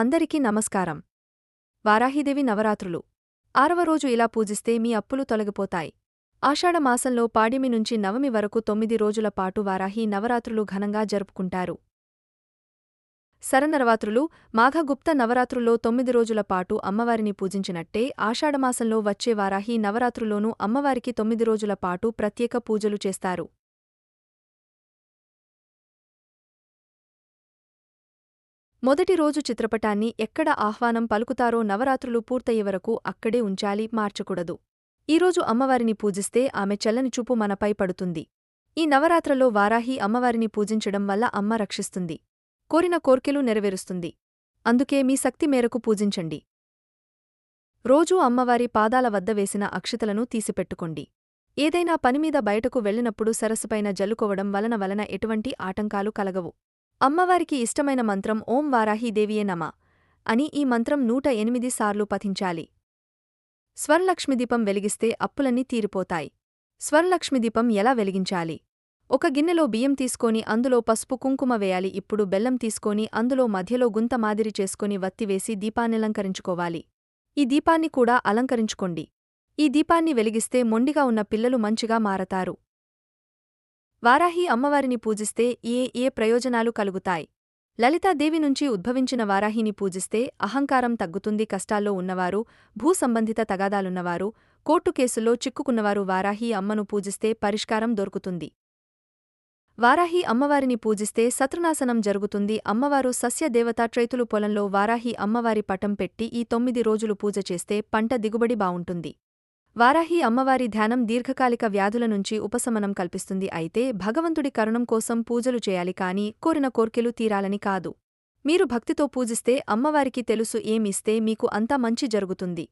అందరికీ నమస్కారం. వారాహీదేవి నవరాత్రులు 6వ రోజు ఇలా పూజిస్తే మీ అప్పులు తొలగిపోతాయి. ఆషాఢమాసంలో పాడ్యమి నుంచి నవమి వరకు 9 రోజుల పాటు వారాహి నవరాత్రులు ఘనంగా జరుపుకుంటారు. శరన్నవరాత్రులు, మాఘగుప్త నవరాత్రుల్లో 9 రోజుల పాటు అమ్మవారిని పూజించినట్టే ఆషాఢమాసంలో వచ్చే వారాహి నవరాత్రుల్లోనూ అమ్మవారికి 9 రోజుల పాటు ప్రత్యేక పూజలు చేస్తారు. మొదటి రోజు చిత్రపటాన్ని ఎక్కడ ఆహ్వానం పలుకుతారో నవరాత్రులు పూర్తయ్యే వరకు అక్కడే ఉంచాలి, మార్చకూడదు. ఈరోజు అమ్మవారిని పూజిస్తే ఆమె చల్లని చూపు మనపై పడుతుంది. ఈ నవరాత్రలో వారాహి అమ్మవారిని పూజించడం వల్ల అమ్మ రక్షిస్తుంది, కోరిన కోర్కెలు నెరవేరుస్తుంది. అందుకే మీ శక్తి మేరకు పూజించండి. రోజూ అమ్మవారి పాదాల వద్ద వేసిన అక్షతలను తీసిపెట్టుకోండి. ఏదైనా పనిమీద బయటకు వెళ్ళినప్పుడు సరస్సుపైన జల్లుకోవడం వలన ఎటువంటి ఆటంకాలు కలగవు. అమ్మవారికి ఇష్టమైన మంత్రం ఓం వారాహీదేవియే నమః అని ఈ మంత్రం 108 సార్లు పఠించాలి. స్వర్ణలక్ష్మిదీపం వెలిగిస్తే అప్పులన్నీ తీరిపోతాయి. స్వర్ణలక్ష్మిదీపం ఎలా వెలిగించాలి? ఒక గిన్నెలో బియ్యం తీసుకొని అందులో పసుపు కుంకుమ వేయాలి. ఇప్పుడు బెల్లం తీసుకొని అందులో మధ్యలో గుంత మాదిరి చేసుకొని వత్తివేసి దీపాన్నలంకరించుకోవాలి. ఈ దీపాన్ని కూడా అలంకరించుకోండి. ఈ దీపాన్ని వెలిగిస్తే మొండిగా ఉన్న పిల్లలు మంచిగా మారతారు. వారాహి అమ్మవారిని పూజిస్తే ఏ ప్రయోజనాలు కలుగుతాయి? లలితాదేవి నుంచి ఉద్భవించిన వారాహిని పూజిస్తే అహంకారం తగ్గుతుంది. కష్టాల్లో ఉన్నవారు, భూసంబంధిత తగాదాలున్నవారు, కోర్టు కేసుల్లో చిక్కుకున్నవారు వారాహి అమ్మను పూజిస్తే పరిష్కారం దొరుకుతుంది. వారాహి అమ్మవారిని పూజిస్తే శత్రునాశనం జరుగుతుంది. అమ్మవారు సస్యదేవతా రైతులు పొలంలో వారాహి అమ్మవారి పటం పెట్టి ఈ 9 రోజులు పూజ చేస్తే పంట దిగుబడి బావుంటుంది. వారాహి అమ్మవారి ధ్యానం దీర్ఘకాలిక వ్యాధుల నుంచి ఉపశమనం కల్పిస్తుంది. అయితే భగవంతుడి కరుణం కోసం పూజలు చేయాలి కానీ కోరిన కోర్కెలు తీరాలని కాదు. మీరు భక్తితో పూజిస్తే అమ్మవారికి తెలుసు ఏమిస్తే మీకు అంతా మంచి జరుగుతుంది.